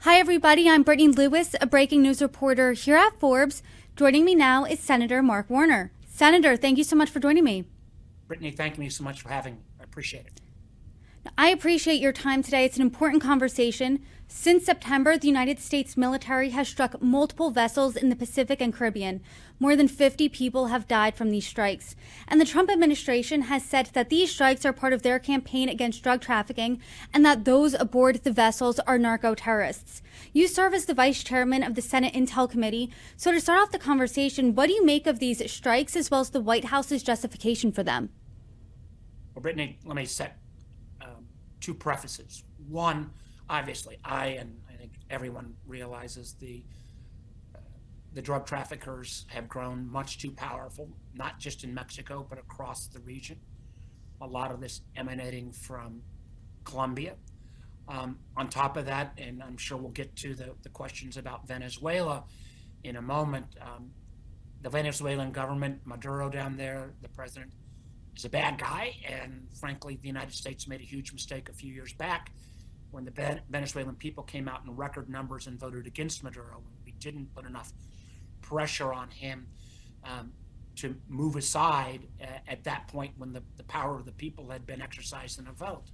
Hi, everybody. I'm Brittany Lewis, a breaking news reporter here at Forbes. Joining me now is Senator Mark Warner. Senator, thank you so much for joining me. Brittany, thank you so much for having me. I appreciate it. I appreciate your time today. It's an important conversation. Since September, the United States military has struck multiple vessels in the Pacific and Caribbean. More than 50 people have died from these strikes. And the Trump administration has said that these strikes are part of their campaign against drug trafficking and that those aboard the vessels are narco-terrorists. You serve as the vice chairman of the Senate Intel Committee. So to start off the conversation, what do you make of these strikes as well as the White House's justification for them? Well, Brittany, let me set two prefaces. One, obviously, I think everyone realizes the drug traffickers have grown much too powerful, not just in Mexico, but across the region. A lot of this emanating from Colombia. On top of that, and I'm sure we'll get to the questions about Venezuela in a moment, the Venezuelan government, Maduro down there, the president, is a bad guy, and frankly, the United States made a huge mistake a few years back when the Venezuelan people came out in record numbers and voted against Maduro. We didn't put enough pressure on him to move aside at that point when the power of the people had been exercised in a vote.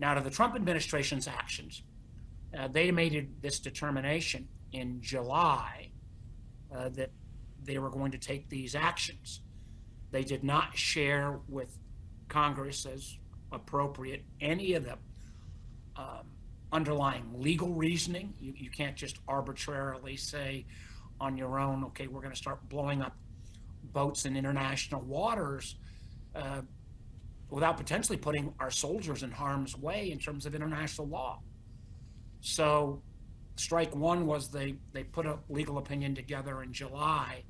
Now, to the Trump administration's actions, they made this determination in July that they were going to take these actions. They did not share with Congress as appropriate any of the underlying legal reasoning. You can't just arbitrarily say on your own, okay, we're going to start blowing up boats in international waters without potentially putting our soldiers in harm's way in terms of international law. So strike one was they put a legal opinion together in July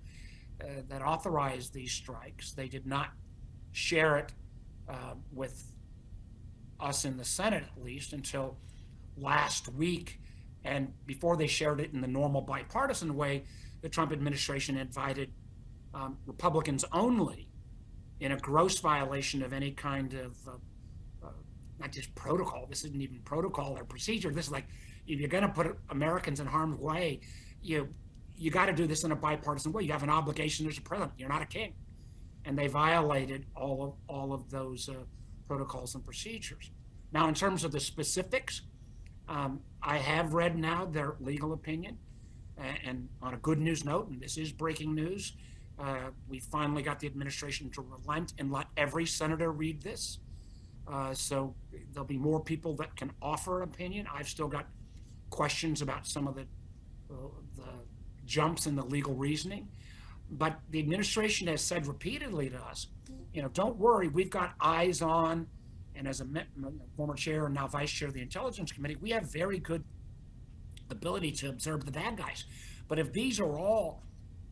that authorized these strikes. They did not share it with us in the Senate, at least, until last week. And before they shared it in the normal bipartisan way, the Trump administration invited Republicans only, in a gross violation of any kind of not just protocol. This isn't even protocol or procedure. This is like, if you're going to put Americans in harm's way, you got to do this in a bipartisan way. You have an obligation as a president. You're not a king. And they violated all of those protocols and procedures. Now, in terms of the specifics, I have read now their legal opinion. And on a good news note, and this is breaking news, we finally got the administration to relent and let every senator read this. So there'll be more people that can offer an opinion. I've still got questions about some of the jumps in the legal reasoning, but the administration has said repeatedly to us, don't worry, we've got eyes on, and as a former chair and now vice chair of the Intelligence Committee, we have very good ability to observe the bad guys. But if these are all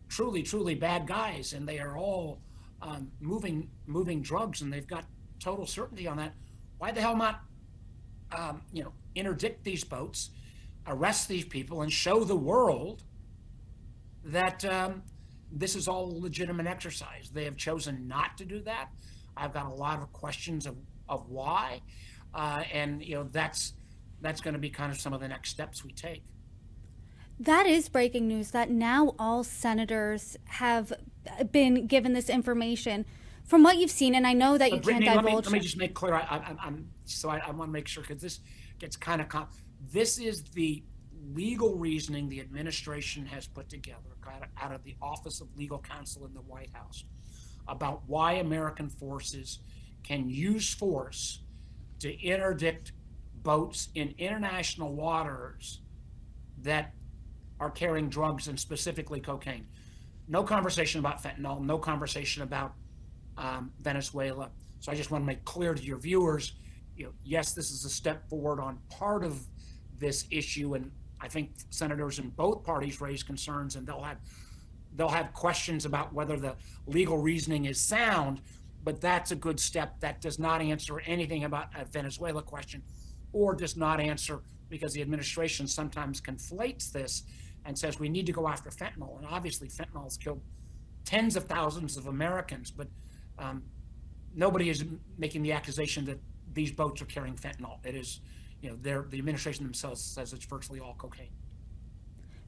truly bad guys and they are all moving drugs and they've got total certainty on that, why the hell not interdict these boats, arrest these people, and show the world that this is all a legitimate exercise? They have chosen not to do that. I've got a lot of questions of why, and that's going to be kind of some of the next steps we take. That is breaking news that now all senators have been given this information. From what you've seen, and I know that you Brittany, can't divulge. Let me just make clear. I want to make sure, because this gets kind of this is the legal reasoning the administration has put together out of the Office of Legal Counsel in the White House about why American forces can use force to interdict boats in international waters that are carrying drugs, and specifically cocaine. No conversation about fentanyl, no conversation about Venezuela. So I just want to make clear to your viewers, yes, this is a step forward on part of this issue, and I think senators in both parties raise concerns, and they'll have questions about whether the legal reasoning is sound, but that's a good step. That does not answer anything about a Venezuela question, or does not answer, because the administration sometimes conflates this and says we need to go after fentanyl, and obviously fentanyl has killed tens of thousands of Americans, but nobody is making the accusation that these boats are carrying fentanyl. the administration themselves says it's virtually all cocaine.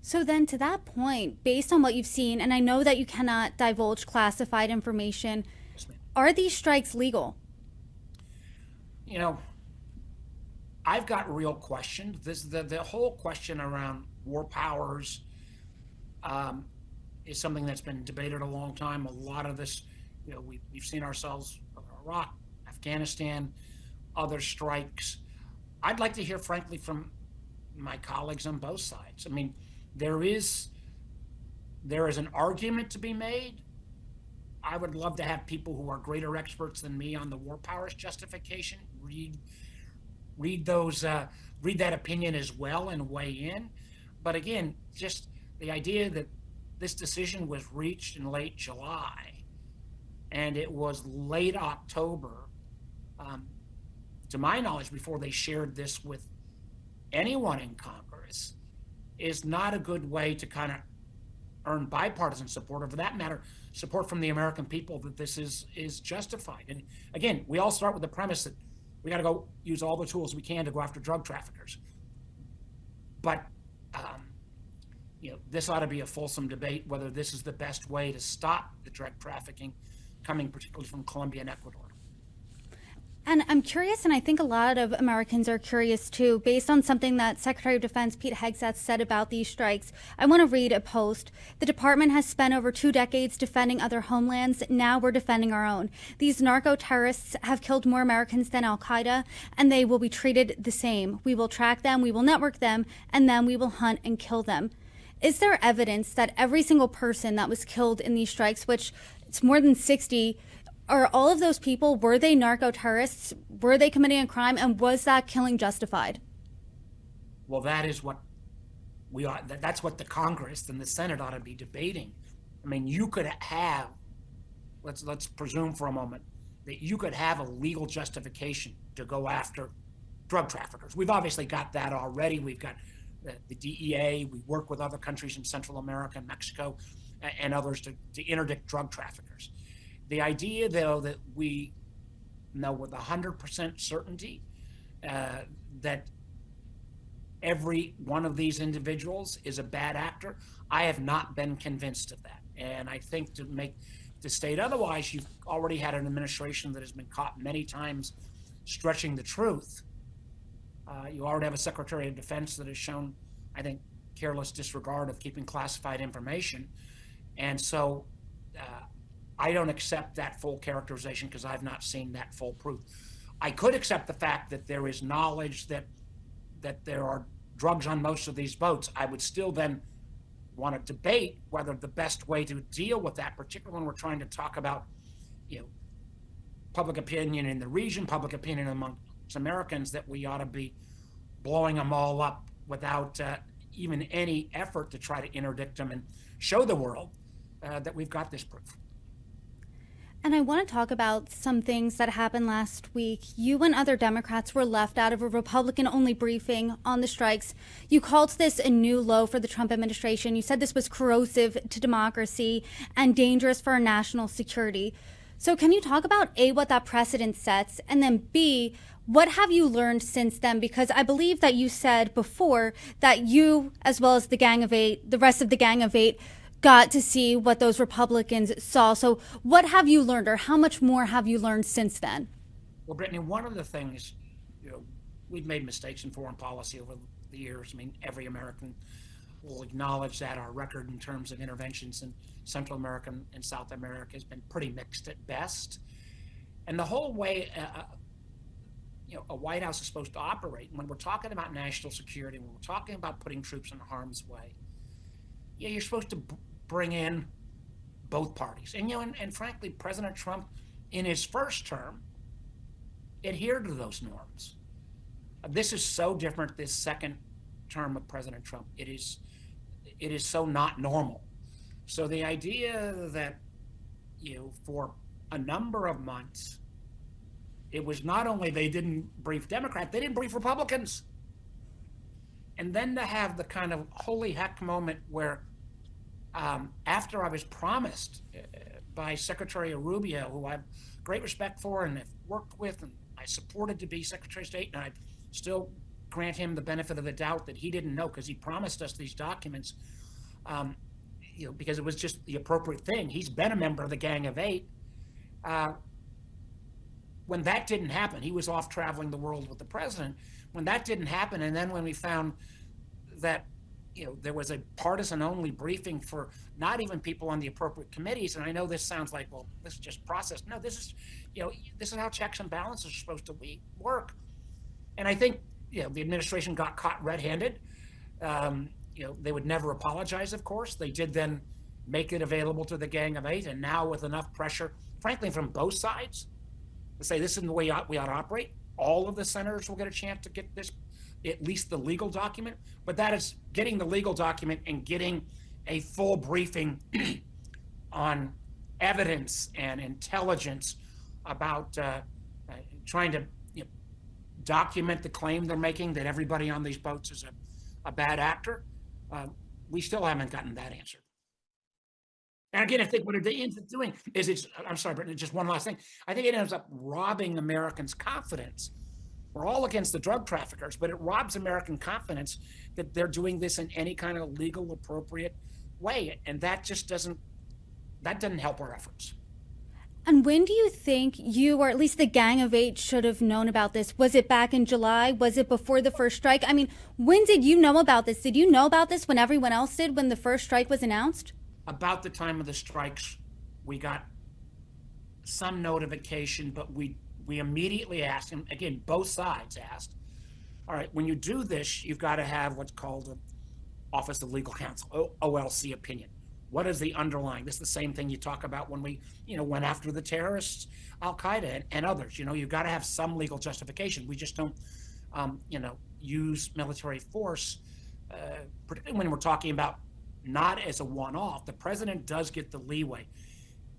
So then to that point, based on what you've seen, and I know that you cannot divulge classified information, Yes, ma'am. are these strikes legal? I've got real questions. The whole question around war powers is something that's been debated a long time. A lot of this, we've seen ourselves with Iraq, Afghanistan, other strikes. I'd like to hear, frankly, from my colleagues on both sides. I mean, there is an argument to be made. I would love to have people who are greater experts than me on the war powers justification read that opinion as well and weigh in. But again, just the idea that this decision was reached in late July and it was late October, to my knowledge, before they shared this with anyone in Congress, is not a good way to kind of earn bipartisan support, or for that matter, support from the American people that this is justified. And again, we all start with the premise that we got to go use all the tools we can to go after drug traffickers. But this ought to be a fulsome debate whether this is the best way to stop the drug trafficking coming particularly from Colombia and Ecuador. And I'm curious, and I think a lot of Americans are curious too, based on something that Secretary of Defense Pete Hegseth said about these strikes. I want to read a post. The department has spent over 2 decades defending other homelands. Now we're defending our own. These narco-terrorists have killed more Americans than Al-Qaeda, and they will be treated the same. We will track them, we will network them, and then we will hunt and kill them. Is there evidence that every single person that was killed in these strikes, which it's more than 60, are all of those people, were they narco-terrorists? Were they committing a crime? And was that killing justified? Well, that is what that's what the Congress and the Senate ought to be debating. I mean, you could have, let's presume for a moment, that you could have a legal justification to go after drug traffickers. We've obviously got that already. We've got the DEA. We work with other countries in Central America, Mexico, and others to interdict drug traffickers. The idea, though, that we know with 100% certainty that every one of these individuals is a bad actor, I have not been convinced of that. And I think to state otherwise, you've already had an administration that has been caught many times stretching the truth. You already have a Secretary of Defense that has shown, I think, careless disregard of keeping classified information. And so I don't accept that full characterization because I've not seen that full proof. I could accept the fact that there is knowledge that there are drugs on most of these boats. I would still then want to debate whether the best way to deal with that, particularly when we're trying to talk about, public opinion in the region, public opinion amongst Americans, that we ought to be blowing them all up without even any effort to try to interdict them and show the world that we've got this proof. And I want to talk about some things that happened last week. You and other Democrats were left out of a Republican-only briefing on the strikes. You called this a new low for the Trump administration. You said this was corrosive to democracy and dangerous for our national security. So can you talk about, A, what that precedent sets, and then B, what have you learned since then? Because I believe that you said before that you, as well as the Gang of Eight, the rest of the Gang of Eight, got to see what those Republicans saw. So what have you learned, or how much more have you learned since then? Well, Brittany, one of the things, we've made mistakes in foreign policy over the years. I mean, every American will acknowledge that our record in terms of interventions in Central America and South America has been pretty mixed at best. And the whole way a White House is supposed to operate, when we're talking about national security, when we're talking about putting troops in harm's way, you're supposed to bring in both parties. And frankly, President Trump, in his first term, adhered to those norms. This is so different, this second term of President Trump. It is so not normal. So the idea that, for a number of months, it was not only they didn't brief Democrats, they didn't brief Republicans. And then to have the kind of holy heck moment where after I was promised by Secretary Rubio, who I have great respect for and have worked with and I supported to be Secretary of State, and I still grant him the benefit of the doubt that he didn't know, because he promised us these documents, because it was just the appropriate thing. He's been a member of the Gang of Eight. When that didn't happen, he was off traveling the world with the president. When that didn't happen, and then when we found that there was a partisan-only briefing for not even people on the appropriate committees, and I know this sounds like, well, this is just process. No, this is how checks and balances are supposed to work. And I think the administration got caught red-handed. They would never apologize, of course. They did then make it available to the Gang of Eight, and now with enough pressure, frankly, from both sides, to say this is the way we ought to operate, all of the senators will get a chance to get this, at least the legal document. But that is getting the legal document and getting a full briefing on evidence and intelligence about trying to document the claim they're making that everybody on these boats is a bad actor. We still haven't gotten that answer. And again, I think what it ends up doing is I'm sorry, but just one last thing. I think it ends up robbing Americans' confidence. We're all against the drug traffickers, but it robs American confidence that they're doing this in any kind of legal, appropriate way. And that just doesn't help our efforts. And when do you think you, or at least the Gang of Eight, should have known about this? Was it back in July? Was it before the first strike? I mean, when did you know about this? Did you know about this when everyone else did, when the first strike was announced? About the time of the strikes, we got some notification, but we immediately asked, and again, both sides asked, all right, when you do this, you've got to have what's called an Office of Legal Counsel, OLC opinion. What is the underlying? This is the same thing you talk about when we, went after the terrorists, Al-Qaeda and others. You've got to have some legal justification. We just don't, use military force, particularly when we're talking about not as a one-off. The president does get the leeway.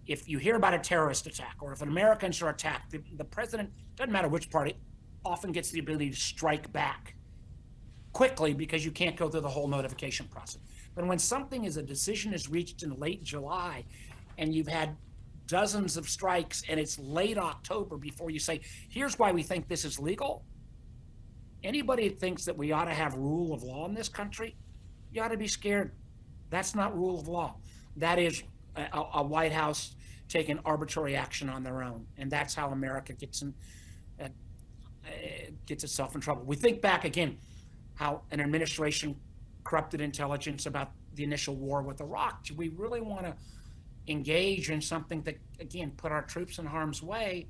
If you hear about a terrorist attack, or if an Americans are attacked, the president, doesn't matter which party, often gets the ability to strike back quickly because you can't go through the whole notification process. But when a decision is reached in late July, and you've had dozens of strikes, and it's late October before you say, here's why we think this is legal. Anybody that thinks that we ought to have rule of law in this country, you ought to be scared. That's not rule of law. That is a White House taking arbitrary action on their own. And that's how America gets itself in trouble. We think back again, how an administration corrupted intelligence about the initial war with Iraq. Do we really want to engage in something that, again, put our troops in harm's way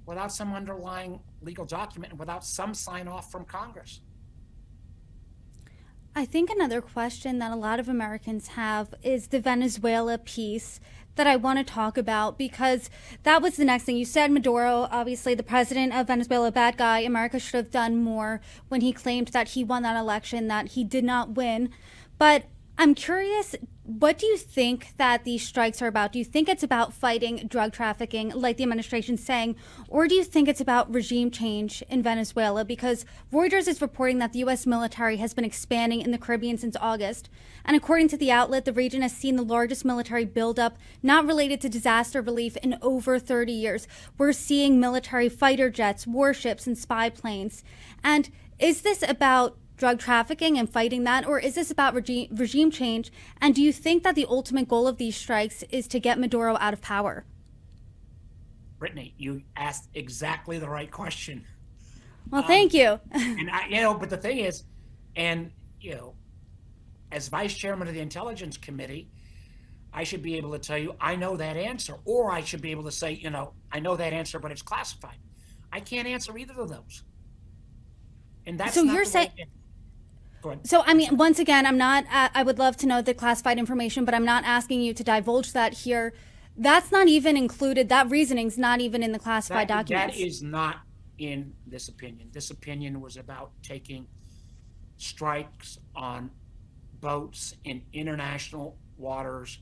without some underlying legal document and without some sign off from Congress? I think another question that a lot of Americans have is the Venezuela piece that I want to talk about, because that was the next thing. You said Maduro, obviously the president of Venezuela, bad guy. America should have done more when he claimed that he won that election, that he did not win. But I'm curious, what do you think that these strikes are about? Do you think it's about fighting drug trafficking, like the administration's saying, or do you think it's about regime change in Venezuela? Because Reuters is reporting that the U.S. military has been expanding in the Caribbean since August. And according to the outlet, the region has seen the largest military buildup not related to disaster relief in over 30 years. We're seeing military fighter jets, warships, and spy planes. And is this about drug trafficking and fighting that, or is this about regime change? And do you think that the ultimate goal of these strikes is to get Maduro out of power? Brittany, you asked exactly the right question. Well, thank you. And but the thing is, as vice chairman of the Intelligence Committee, I should be able to tell you, I know that answer, or I should be able to say, I know that answer, but it's classified. I can't answer either of those. And that's so you're saying. So, I mean, once again, I would love to know the classified information, but I'm not asking you to divulge that here. That's not even included. That reasoning's not even in the classified documents. That is not in this opinion. This opinion was about taking strikes on boats in international waters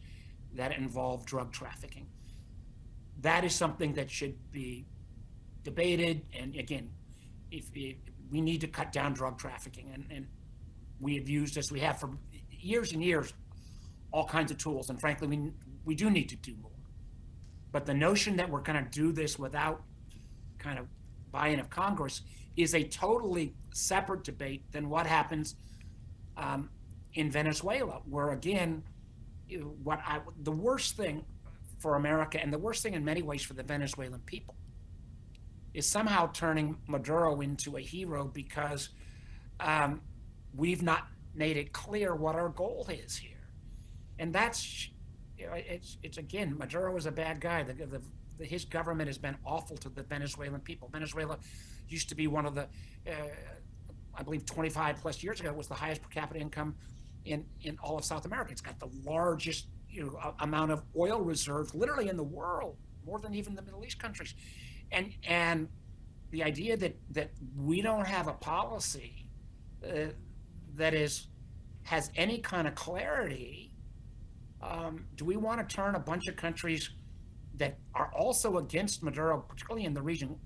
that involve drug trafficking. That is something that should be debated. And again, if we need to cut down drug trafficking, and we have used, as we have for years and years, all kinds of tools. And frankly, we do need to do more. But the notion that we're going to do this without kind of buy-in of Congress is a totally separate debate than what happens in Venezuela, where again, the worst thing for America, and the worst thing in many ways for the Venezuelan people, is somehow turning Maduro into a hero because we've not made it clear what our goal is here. And that's, it's again, Maduro is a bad guy. His government has been awful to the Venezuelan people. Venezuela used to be one of the, I believe 25 plus years ago, it was the highest per capita income in all of South America. It's got the largest amount of oil reserves literally in the world, more than even the Middle East countries. And the idea that we don't have a policy that has any kind of clarity, do we want to turn a bunch of countries that are also against Maduro, particularly in the region,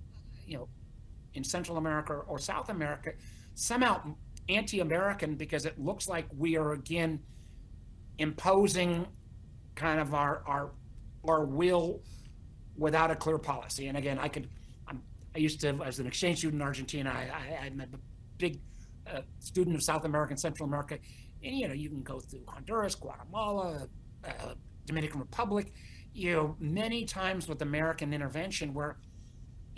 in Central America or South America, somehow anti-American because it looks like we are again imposing kind of our will without a clear policy? And again, I used to, as an exchange student in Argentina, I'm a big student of South America and Central America. And, you can go through Honduras, Guatemala, Dominican Republic, many times with American intervention where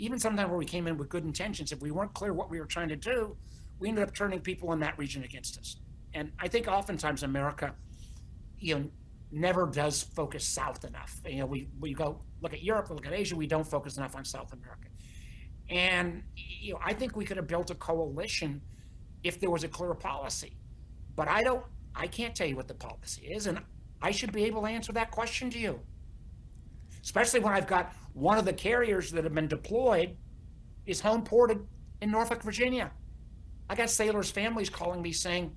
even sometimes where we came in with good intentions, if we weren't clear what we were trying to do, we ended up turning people in that region against us. And I think oftentimes America, never does focus south enough. We go look at Europe, we look at Asia, we don't focus enough on South America. And I think we could have built a coalition if there was a clear policy. But I can't tell you what the policy is, and I should be able to answer that question to you. Especially when I've got one of the carriers that have been deployed is home ported in Norfolk, Virginia. I got sailors' families calling me saying,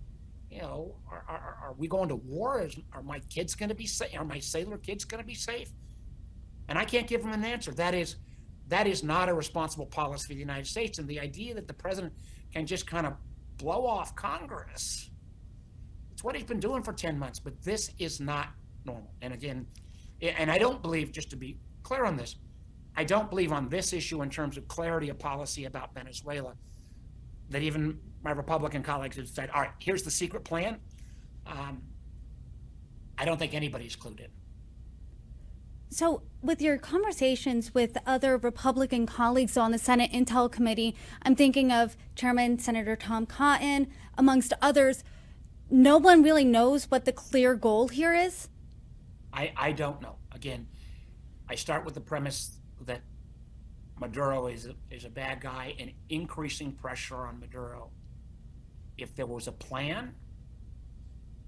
are we going to war? Are my kids going to be safe? Are my sailor kids going to be safe? And I can't give them an answer. That is not a responsible policy for the United States. And the idea that the president can just kind of blow off Congress, it's what he's been doing for 10 months, but this is not normal. And again, and I don't believe, just to be clear on this, I don't believe on this issue in terms of clarity of policy about Venezuela, that even my Republican colleagues have said, all right, here's the secret plan. I don't think anybody's clued in. So with your conversations with other Republican colleagues on the Senate Intel Committee, I'm thinking of Chairman Senator Tom Cotton, amongst others, no one really knows what the clear goal here is? I don't know. Again, I start with the premise that Maduro is a bad guy and increasing pressure on Maduro. If there was a plan,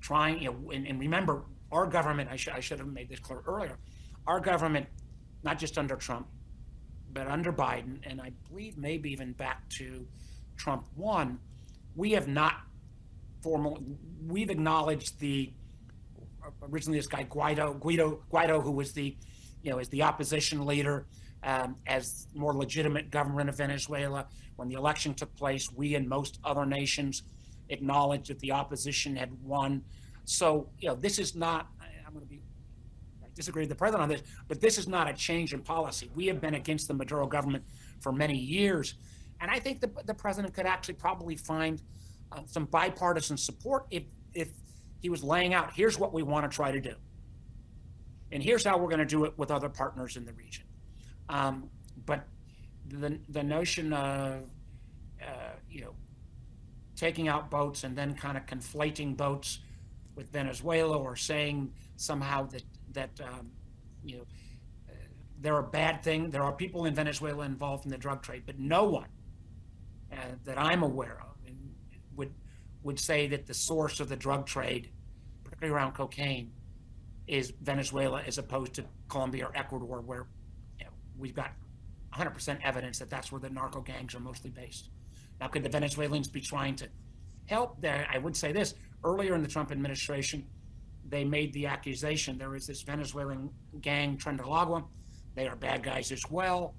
trying, and remember, our government, I should have made this clear earlier, our government, not just under Trump, but under Biden, and I believe maybe even back to Trump 1, we have not we've acknowledged originally this guy Guaido, who was as the opposition leader, as more legitimate government of Venezuela. When the election took place, we and most other nations acknowledged that the opposition had won. So, this is not, I disagree with the president on this, but this is not a change in policy. We have been against the Maduro government for many years. And I think the president could actually probably find some bipartisan support if he was laying out, here's what we want to try to do. And here's how we're going to do it with other partners in the region. But the notion of, taking out boats and then kind of conflating boats with Venezuela, or saying somehow that they're a bad thing. There are people in Venezuela involved in the drug trade, but no one that I'm aware of would say that the source of the drug trade, particularly around cocaine, is Venezuela as opposed to Colombia or Ecuador, where we've got 100% evidence that that's where the narco gangs are mostly based. Now, could the Venezuelans be trying to help there? I would say this: earlier in the Trump administration, they made the accusation there is this Venezuelan gang, Trindalagua. They are bad guys as well.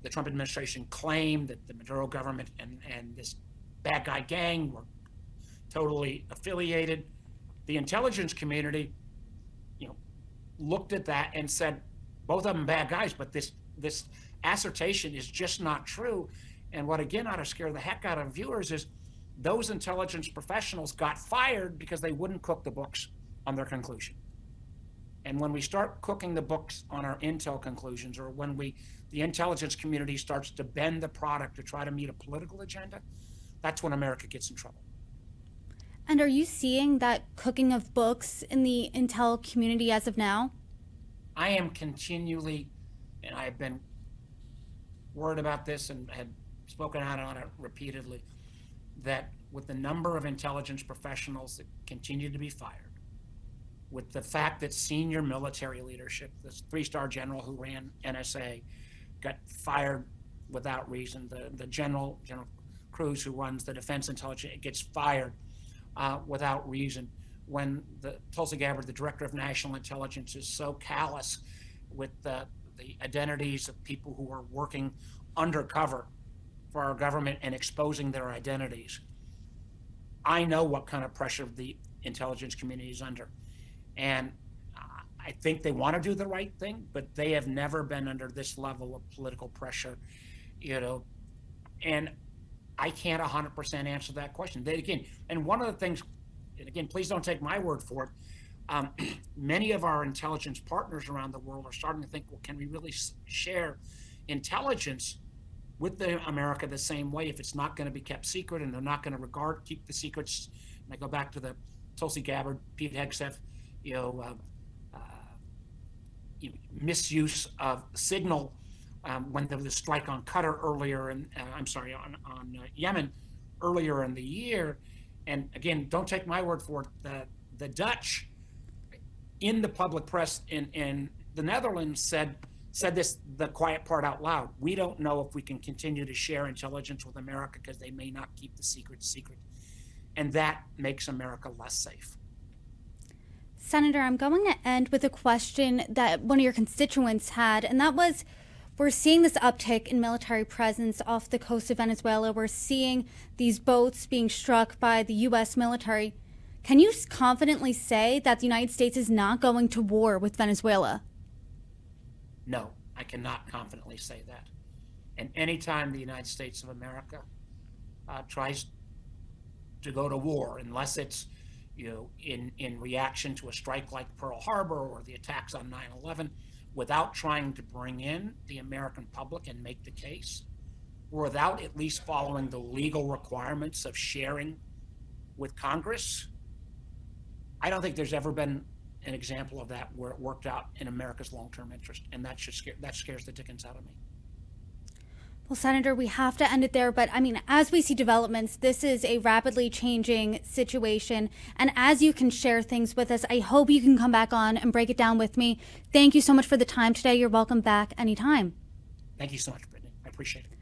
The Trump administration claimed that the Maduro government and this bad guy gang were totally affiliated. The intelligence community, looked at that and said, both of them bad guys, but this assertion is just not true. And what again ought to scare the heck out of viewers is those intelligence professionals got fired because they wouldn't cook the books on their conclusion. And when we start cooking the books on our intel conclusions, or when the intelligence community starts to bend the product to try to meet a political agenda, that's when America gets in trouble. And are you seeing that cooking of books in the intel community as of now? I am continually, and I've been worried about this and had spoken out on it repeatedly, that with the number of intelligence professionals that continue to be fired, with the fact that senior military leadership, this 3-star general who ran NSA, got fired without reason, the General Cruz, who runs the Defense Intelligence, gets fired without reason, when the Tulsi Gabbard, the Director of National Intelligence, is so callous with the identities of people who are working undercover for our government and exposing their identities. I know what kind of pressure the intelligence community is under. And I think they want to do the right thing, but they have never been under this level of political pressure, and I can't 100% answer that question. And one of the things, and again, please don't take my word for it, many of our intelligence partners around the world are starting to think, well, can we really share intelligence with America the same way if it's not going to be kept secret and they're not going to keep the secrets? And I go back to the Tulsi Gabbard, Pete Hegseth, misuse of signal when there was a strike on Qatar earlier, on Yemen earlier in the year. And again, don't take my word for it. The Dutch, in the public press in the Netherlands, said this, the quiet part out loud. We don't know if we can continue to share intelligence with America because they may not keep the secret secret. And that makes America less safe. Senator, I'm going to end with a question that one of your constituents had, and that was, we're seeing this uptick in military presence off the coast of Venezuela. We're seeing these boats being struck by the U.S. military. Can you confidently say that the United States is not going to war with Venezuela? No, I cannot confidently say that. And anytime the United States of America tries to go to war, unless it's in reaction to a strike like Pearl Harbor or the attacks on 9/11, without trying to bring in the American public and make the case, or without at least following the legal requirements of sharing with Congress, I don't think there's ever been an example of that where it worked out in America's long-term interest, and that scares the dickens out of me. Well, Senator, we have to end it there, but as we see developments, this is a rapidly changing situation, and as you can share things with us, I hope you can come back on and break it down with me. Thank you so much for the time today. You're welcome back anytime. Thank you so much, Brittany. I appreciate it.